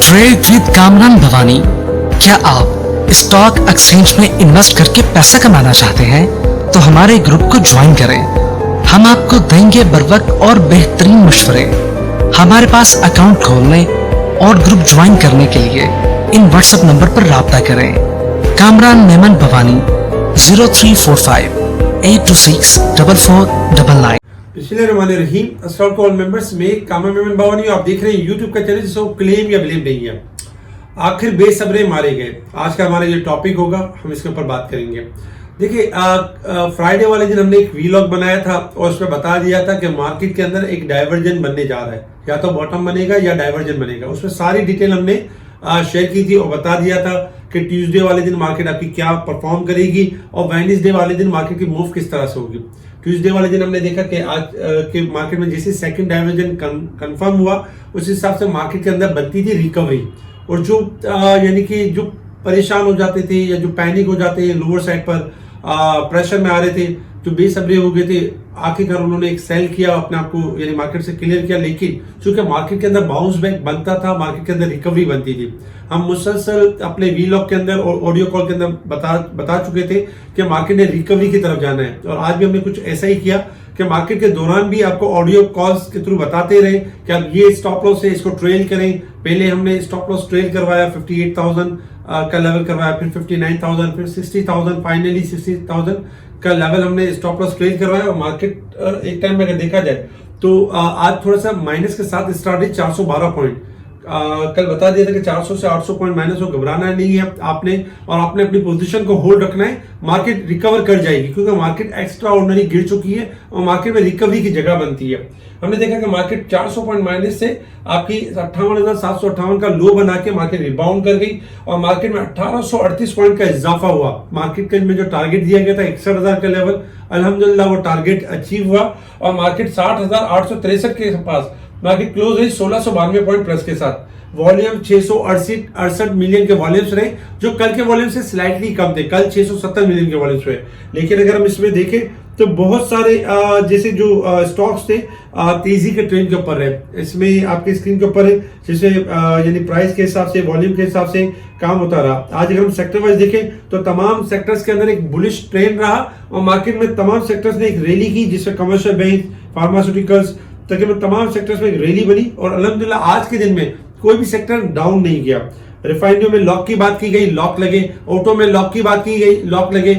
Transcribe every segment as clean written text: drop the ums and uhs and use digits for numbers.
Trade with Kamran Bhavani. क्या आप stock exchange में इन्वेस्ट करके पैसा कमाना चाहते हैं तो हमारे ग्रुप को ज्वाइन करें। हम आपको देंगे बर वक्त और बेहतरीन मशवरे। हमारे पास अकाउंट खोलने और ग्रुप ज्वाइन करने के लिए इन व्हाट्सएप नंबर पर राब्ता करें। कामरान मेमन भवानी 0345 826 4499। बिस्मिल्लाहिर्रहमानिर्रहीम। अस्सलाम वालेकुम मेंबर्स, में कामरान मेमन भवानी। आप देख रहे हैं यूट्यूब का चैनल जिसको क्लेम या ब्लेम नहीं है। आखिर बेसब्रे मारे गए। आज का हमारा जो टॉपिक होगा हम इसके ऊपर बात करेंगे। देखिए, फ्राइडे वाले दिन हमने एक वीलॉग बनाया था और उसमें बता दिया था कि मार्केट के अंदर एक डाइवर्जन बनने जा रहा है, या तो बॉटम बनेगा या डाइवर्जन बनेगा। उसमें सारी डिटेल हमने शेयर की थी और बता दिया था कि ट्यूसडे वाले दिन मार्केट आपकी क्या परफॉर्म करेगी और वेडनेसडे वाले दिन मार्केट की मूव किस तरह से होगी। ट्यूसडे वाले दिन हमने देखा कि आज के मार्केट में जैसे सेकंड डाइवर्जन कंफर्म हुआ उस हिसाब से मार्केट के अंदर बनती थी रिकवरी। और जो यानी कि जो परेशान हो जाते थे या जो पैनिक हो जाते हैं लोअर साइड पर प्रेशर में आ रहे थे, जो बेसब्रे हो गए थे, आखिरकार उन्होंने एक सेल किया, अपने आप को यानी मार्केट से क्लियर किया। लेकिन चूंकि मार्केट के अंदर बाउंस बैक बनता था, मार्केट के अंदर रिकवरी बनती थी। हम मुसलसल अपने वीलॉग के अंदर और ऑडियो कॉल के अंदर बता चुके थे कि मार्केट ने रिकवरी की तरफ जाना है। और आज भी हमने कुछ ऐसा ही किया कि मार्केट के दौरान भी आपको ऑडियो कॉल्स के थ्रू बताते रहे कि आप ये स्टॉप लॉस है, इसको ट्रेल करें। पहले हमने स्टॉप लॉस ट्रेल करवाया 58,000 का लेवल करवाया, फिर 59,000, फिर 60,000, फाइनली 60,000 का लेवल हमने स्टॉप लॉस ट्रेल करवाया। और मार्केट एक टाइम में अगर देखा जाए तो आज थोड़ा सा माइनस के साथ स्टार्ट है 412 पॉइंट। कल बता दिया था कि 400 से 800 पॉइंट माइनस हो, घबराना नहीं है आपने, और आपने अपनी पोजीशन को होल्ड रखना है। मार्केट रिकवर कर जाएगी क्योंकि मार्केट एक्स्ट्रा ऑर्डिनरी गिर चुकी है और मार्केट में रिकवरी की जगह बनती है। हमने देखा कि मार्केट 400 पॉइंट माइनस से आपकी 58,758 का लो बना के मार्केट रिबाउंड कर गई और मार्केट में 1838 पॉइंट का इजाफा हुआ। मार्केट के में जो टारगेट दिया गया था 61,000 का लेवल, अल्हम्दुलिल्लाह वो टारगेट अचीव हुआ और मार्केट 60,863 के पास मार्केट क्लोज हुई 1692 पॉइंट प्लस के साथ। वॉल्यूम 668 मिलियन के वॉल्यूम्स रहे, जो कल के वॉल्यूम से स्लाइटली कम थे। कल 670 मिलियन के वॉल्यूम्स हुए। लेकिन अगर हम इसमें देखें तो बहुत सारे जैसे जो स्टॉक्स थे तेजी के ट्रेंड के ऊपर है। इसमें आपके स्क्रीन के ऊपर है, जैसे यानी प्राइस के हिसाब से, वॉल्यूम के हिसाब से काम होता रहा। आज अगर हम सेक्टर वाइज देखें तो तमाम सेक्टर्स के अंदर एक बुलिश ट्रेंड रहा और मार्केट में तमाम सेक्टर्स ने एक रैली की, जिसमें कमर्शियल बैंक, फार्मास्यूटिकल्स, तकरीबन तमाम सेक्टर्स में एक रैली बनी। और अल्हम्दुलिल्लाह आज के दिन में कोई भी सेक्टर डाउन नहीं गया। रिफाइनरी में लॉक की बात की गई, लॉक लगे। ऑटो में लॉक की बात की गई, लॉक लगे।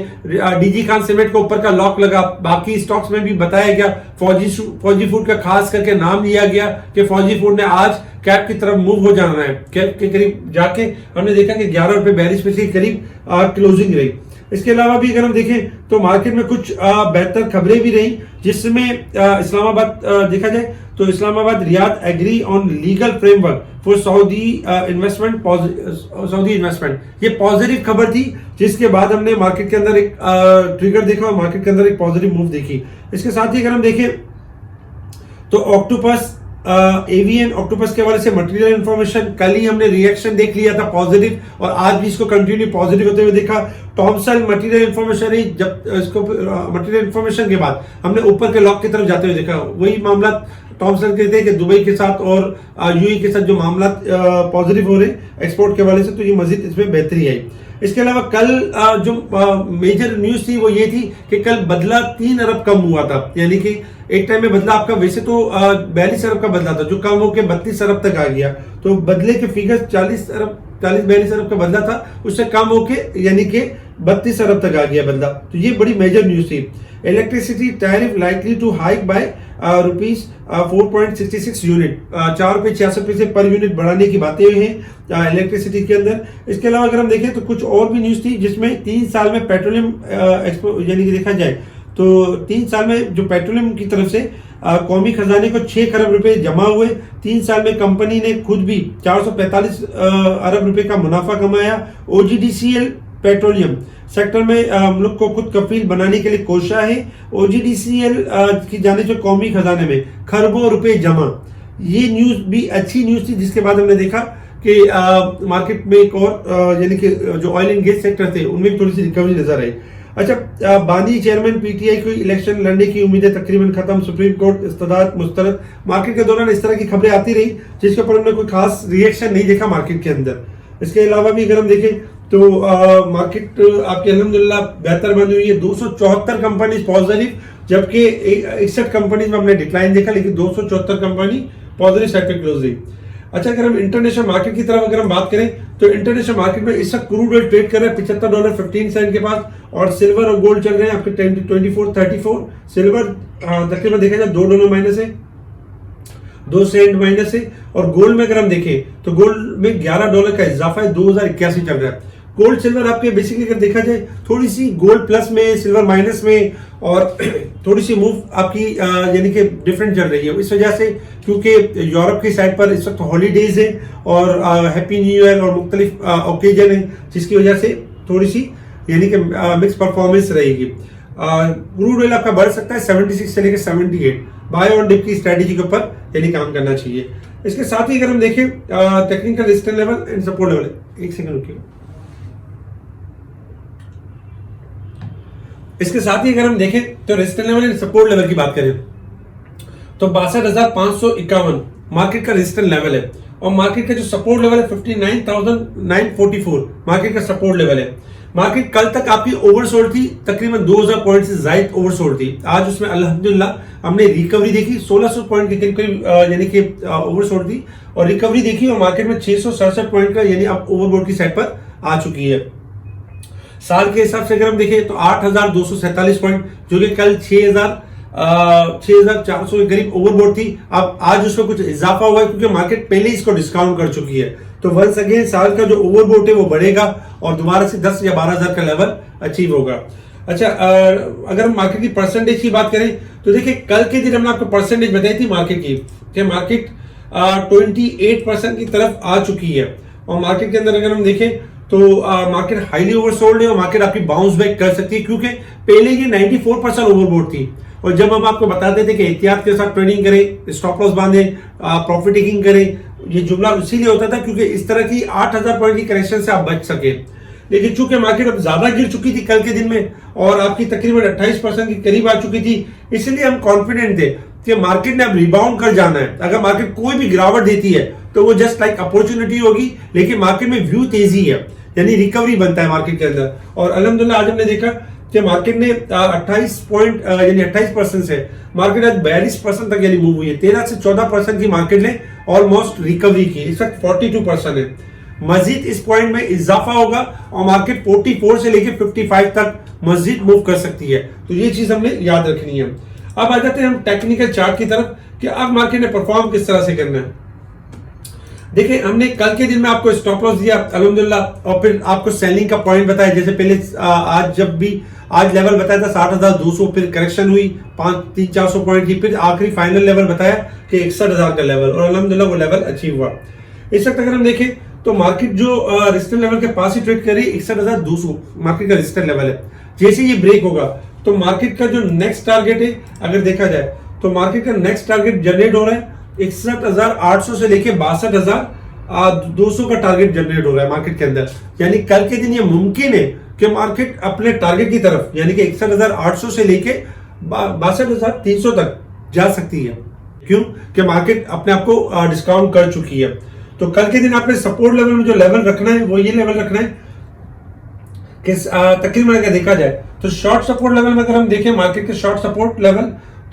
डीजी खान सीमेंट के ऊपर का लॉक लगा। बाकी स्टॉक्स में भी बताया गया। फौजी फूड का खास करके नाम लिया गया कि फौजी फूड ने आज कैप की तरफ मूव हो जाना है। कैप के करीब जाके हमने देखा कि 11 रुपए 42 पैसे के करीब क्लोजिंग रही। इसके अलावा भी अगर हम देखें तो मार्केट में कुछ बेहतर खबरें भी रही, जिसमें इस्लामाबाद देखा जाए तो Islamabad Riyadh agree on legal framework for Saudi investment, ये पॉजिटिव खबर थी। जिसके बाद हमने मार्केट के अंदर एक ट्रिगर देखा और मार्केट के अंदर एक पॉजिटिव मूव देखी। इसके साथ ही अगर हम देखें तो ऑक्टोपस एवीएन ऑक्टोपस के हवाले से मटेरियल इंफॉर्मेशन, कल ही हमने रिएक्शन देख लिया था पॉजिटिव और आज भी इसको कंटिन्यू पॉजिटिव होते हुए देखा। थॉमसन मटेरियल इंफॉर्मेशन ही, जब इसको मटेरियल इंफॉर्मेशन के बाद हमने ऊपर के लॉक की तरफ जाते हुए देखा। वही मामला थॉमसन के थे कि दुबई के साथ और यूएई के साथ जो मामला पॉजिटिव हो रहे एक्सपोर्ट के हवाले से, तो ये मजीद इसमें बेहतरी आई। इसके अलावा कल जो मेजर न्यूज थी वो ये थी कि कल बदला 3 अरब कम हुआ था। यानी कि एक टाइम में बदला आपका वैसे तो 42 अरब का बदला था, जो कम होकर 32 अरब तक आ गया। तो बदले के फिगर 42 अरब का बदला था, उससे कम होके यानी कि 32 अरब तक आ गया बदला। तो ये बड़ी मेजर न्यूज थी। Electricity tariff likely to hike by rupees 4.66 unit, 4 रुपए 66 पैसे पर यूनिट बढ़ाने की बातें हुई हैं इलेक्ट्रिसिटी के अंदर। इसके अलावा अगर हम देखें तो कुछ और भी न्यूज थी, जिसमें 3 साल में पेट्रोलियम यानी कि देखा जाए तो 3 साल में जो पेट्रोलियम की तरफ से कौमी खजाने को 6 खरब रुपए जमा हुए। 3 साल में कंपनी ने खुद भी 445 अरब रुपए का मुनाफा कमाया। ओजीडीसीएल पेट्रोलियम सेक्टर में मुल्क को खुद कफील बनाने के लिए कोशिश है। ओजीडीसीएल की जाने से कौमी खजाने में खरबों रुपए जमा, ये न्यूज भी अच्छी न्यूज थी। जिसके बाद हमने देखा कि मार्केट में एक और यानी कि जो ऑयल एंड गैस सेक्टर थे उनमें थोड़ी सी रिकवरी नजर आई। अच्छा, बानी चेयरमैन पीटीआई को इलेक्शन लड़ने की उम्मीदें तकरीबन खत्म, सुप्रीम कोर्ट इस्तदाद मुस्तरद। मार्केट के दौरान इस तरह की खबरें आती रही जिसके ऊपर हमने कोई खास रिएक्शन नहीं देखा मार्केट के अंदर। इसके अलावा भी अगर हम देखें तो मार्केट आपकी अल्हम्दुलिल्लाह बेहतर बंद हुई है। 274 कंपनी पॉजिटिव, जबकि 61 कंपनीज में हमने डिक्लाइन देखा, लेकिन 274 कंपनी पॉजिटिव साइड पे क्लोज हुई। अच्छा, अगर हम इंटरनेशनल मार्केट की तरफ अगर हम बात करें तो इंटरनेशनल मार्केट में इस वक्त क्रूड ऑयल ट्रेड कर रहे हैं $75.15 के पास, और सिल्वर और गोल्ड चल रहे हैं आपके 24-34। सिल्वर तकरीबन देखा जाए $2 माइनस है, 2 सेंट माइनस है, और गोल्ड में अगर हम देखें तो गोल्ड में $11 का इजाफा है, 2081 चल रहा है। गोल्ड सिल्वर आपके बेसिकली अगर देखा जाए थोड़ी सी गोल्ड प्लस में सिल्वर माइनस में, और थोड़ी सी मूव आपकी यानी कि डिफरेंट चल रही है इस वजह से, क्योंकि यूरोप की साइड पर इस वक्त हॉलीडेज है और हैप्पी न्यू ईयर और मुख्तलिफ ओकेजन है, जिसकी वजह से थोड़ी सी यानी कि मिक्स परफॉर्मेंस रहेगी। क्रूड ऑयल आपका बढ़ सकता है 76 से लेकर 78, बाय और डिप की स्ट्रेटेजी के ऊपर यानी काम करना चाहिए। इसके साथ ही अगर हम देखें technical resistance level and support level, एक सेकंड रुकिए। इसके साथ ही अगर हम देखें तो resistance level and support level की बात करें तो 62,551 मार्केट का रेजिस्टेंस लेवल है, और मार्केट का जो सपोर्ट लेवल है 59,944 मार्केट का सपोर्ट लेवल है। मार्केट कल तक आपकी ओवरसोल्ड थी, तकरीबन 2000 पॉइंट से ज्यादा ओवरसोल्ड थी। आज उसमें अल्हम्दुलिल्लाह हमने रिकवरी देखी, 1600 पॉइंट के करीब यानी कि ओवरसोल्ड थी और रिकवरी देखी, और मार्केट में 667 पॉइंट का यानी अब ओवरबोर्ड की साइड पर आ चुकी है। साल के हिसाब से अगर हम देखें तो 8,247 पॉइंट, जो कि कल 6,400 के करीब ओवरबोर्ड थी, अब आज उसमें कुछ इजाफा हुआ है क्योंकि मार्केट पहले ही इसको डिस्काउंट कर चुकी है। तो वंस अगेन साल का जो ओवरबोर्ड है वो बढ़ेगा और दोबारा से 10 या 12,000 का लेवल अचीव होगा। अच्छा, अगर हम मार्केट की परसेंटेज की बात करें तो देखिए कल के दिन हमने आपको परसेंटेज बताई थी मार्केट की कि मार्केट 28% की तरफ आ चुकी है, और मार्केट के अंदर अगर हम देखें तो मार्केट हाईली ओवरसोल्ड है और मार्केट आपकी बाउंस बैक कर सकती है, क्योंकि पहले ये 94% ओवरबोर्ड थी। और जब हम आपको बताते थे कि एहतियात के साथ ट्रेडिंग करें, स्टॉप लॉस बांधें, प्रॉफिट टेकिंग करें, ये जुमला इसीलिए होता था क्योंकि इस तरह की 8,000 पॉइंट की करेक्शन से आप बच सके। लेकिन चूंकि मार्केट अब ज्यादा गिर चुकी थी कल के दिन में और आपकी तकरीबन 28% के करीब आ चुकी थी, इसलिए हम कॉन्फिडेंट थे कि मार्केट ने अब रिबाउंड कर जाना है। अगर मार्केट कोई भी गिरावट देती है तो वो जस्ट लाइक अपॉर्चुनिटी होगी, लेकिन मार्केट में व्यू तेजी है यानी रिकवरी बनता है मार्केट के अंदर। और अल्हम्दुलिल्लाह आज हमने देखा कि मार्केट ने 28% से मार्केट आज 42% तक यानी मूव हुई है। 13 से 14% की मार्केट ने ऑलमोस्ट रिकवरी की, इस वक्त 42% है। मजीद इस पॉइंट में इजाफा होगा और मार्केट 44 से लेकर 55 तक मजीद मूव कर सकती है, तो ये चीज हमने याद रखनी है। अब आ जाते हैं हम टेक्निकल चार्ट की तरफ कि अब मार्केट ने परफॉर्म किस तरह से करना है। देखिए, हमने कल के दिन में आपको स्टॉप लॉस दिया अल्हम्दुलिल्लाह, और फिर आपको सेलिंग का पॉइंट बताया। जैसे पहले आज लेवल बताया था 60,200, फिर करेक्शन हुई 300-400 पॉइंट की, फिर आखिरी फाइनल लेवल बताया कि 61,000 का लेवल, और अल्हम्दुलिल्लाह वो लेवल अचीव हुआ। इस वक्त अगर हम देखें तो मार्केट जो रेजिस्टेंस लेवल के पास ही ट्रेड कर रही है, 61,200 मार्केट का रेजिस्टेंस लेवल है। जैसे ये ब्रेक होगा तो मार्केट का जो नेक्स्ट टारगेट है अगर देखा जाए तो मार्केट का नेक्स्ट टारगेट जनरेट हो रहा है 61,800 से लेके 62,200 का टारगेट जनरेट हो रहा है मार्केट के अंदर। यानी कल के दिन ये मुमकिन है कि मार्केट अपने टारगेट की तरफ यानी कि 61,800 से लेके 62,300 तक जा सकती है। क्यों? कि मार्केट अपने आप को डिस्काउंट कर चुकी है। तो कल के दिन आपने सपोर्ट लेवल में जो लेवल रखना है वो ये लेवल रखना है कि तकरीबन अगर देखा जाए तो शॉर्ट सपोर्ट लेवल में अगर हम देखें मार्केट के शॉर्ट सपोर्ट लेवल,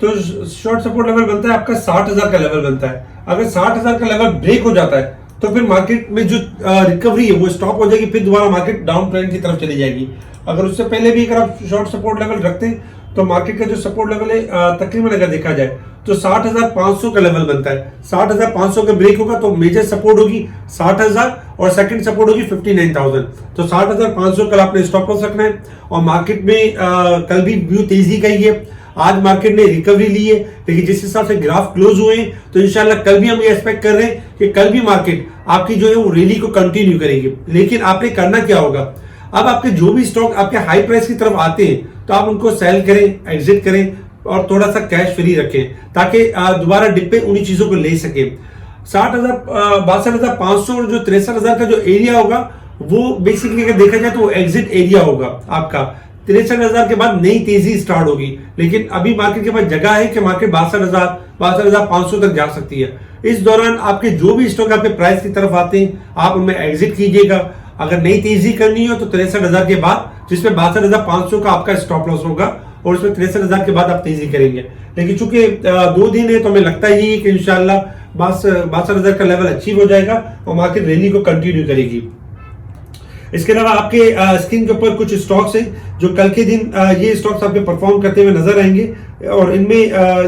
तो शॉर्ट सपोर्ट लेवल बनता है आपका 60,000 का लेवल बनता है। अगर 60,000 का लेवल ब्रेक हो जाता है तो फिर मार्केट में जो रिकवरी है वो स्टॉप हो जाएगी, फिर दोबारा मार्केट डाउन ट्रेंड की तरफ चली जाएगी। अगर उससे पहले भी अगर आप शॉर्ट सपोर्ट लेवल रखते हैं तो मार्केट का जो सपोर्ट लेवल है तकरीबन अगर देखा जाए तो 60,500 का लेवल बनता है। 60,500 का ब्रेक होगा तो मेजर सपोर्ट होगी 60,000 और सेकंड सपोर्ट होगी 59,000। तो 60,500 कल आपने स्टॉप लॉस रखना है। और मार्केट में कल भी व्यू तेजी का ही है। आज मार्केट ने रिकवरी ली है, लेकिन जिस हिसाब से ग्राफ क्लोज हुए हैं तो इंशाल्लाह कल भी हम ये एक्सपेक्ट कर रहे हैं कि कल भी मार्केट आपकी जो है वो रैली को कंटिन्यू करेगी। लेकिन आपने करना क्या होगा, अब आपके जो भी स्टॉक आपके हाई प्राइस की तरफ आते हैं तो आप उनको सेल करें, एग्जिट करें और थोड़ा सा कैश फ्री रखें ताकि दोबारा डिप पे उन्हीं चीजों को ले सके। 62,500 और जो 63,000 का जो एरिया होगा वो बेसिकली अगर देखा जाए तो वो एग्जिट एरिया होगा आपका। 63,000 के बाद नई तेजी स्टार्ट होगी, लेकिन अभी मार्केट के पास जगह है कि मार्केट 62,500 तक जा सकती है। इस दौरान आपके जो भी स्टॉक आपके प्राइस की तरफ आते हैं आप उनमें एग्जिट कीजिएगा। अगर नई तेजी करनी हो तो 63,000 के बाद, जिसमें 62,500 का आपका स्टॉप लॉस होगा और उसमें 63,000 के बाद आप तेजी करेंगे। लेकिन चूंकि 2 दिन है तो हमें लगता ही है कि इंशाल्लाह 62,000 का लेवल अचीव हो जाएगा और मार्केट रैली को कंटिन्यू करेगी। इसके अलावा आपके स्क्रीन के ऊपर कुछ स्टॉक्स हैं जो कल के दिन ये स्टॉक्स आपके परफॉर्म करते हुए नजर आएंगे और इनमें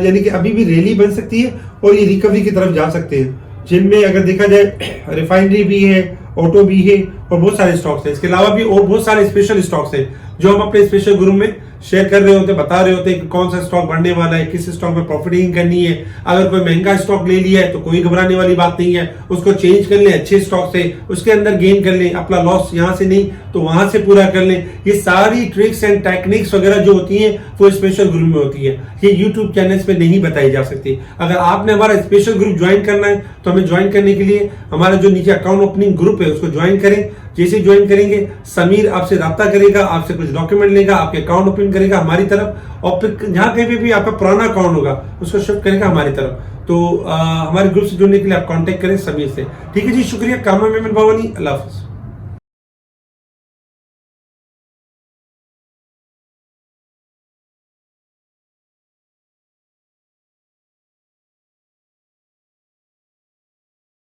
यानी कि अभी भी रैली बन सकती है और ये रिकवरी की तरफ जा सकते हैं, जिनमें अगर देखा जाए रिफाइनरी भी है, ऑटो भी है और बहुत सारे स्टॉक्स हैं। इसके अलावा भी और बहुत सारे स्पेशल स्टॉक्स हैं जो हम अपने स्पेशल ग्रुप में शेयर कर रहे होते हैं, बता रहे होते हैं कि कौन सा स्टॉक बढ़ने वाला है, किस स्टॉक में प्रॉफिटिंग करनी है। अगर कोई महंगा स्टॉक ले लिया है तो कोई घबराने वाली बात नहीं है, उसको चेंज कर लें अच्छे स्टॉक से, उसके अंदर गेन कर लें, अपना लॉस यहाँ से नहीं तो वहां से पूरा कर लें। ये सारी ट्रिक्स एंड टेक्निक्स वगैरह जो होती हैं वो स्पेशल ग्रुप में होती है, ये यूट्यूब चैनल पे नहीं बताई जा सकती। अगर आपने हमारा स्पेशल ग्रुप ज्वाइन करना है तो हमें ज्वाइन करने के लिए हमारा जो नीचे अकाउंट ओपनिंग ग्रुप है उसको ज्वाइन करें। जैसे ज्वाइन करेंगे समीर आपसे राब्ता करेगा, आपसे कुछ डॉक्यूमेंट लेगा, आपके अकाउंट ओपन करेगा हमारी तरफ और फिर जहां कहीं पे भी आपका पुराना अकाउंट होगा उसको शिफ्ट करेगा हमारी तरफ। तो हमारे ग्रुप से जुड़ने के लिए आप कांटेक्ट करें समीर से। ठीक है जी, शुक्रिया। कामा मेमन भवानी, अल्लाह हाफिज़।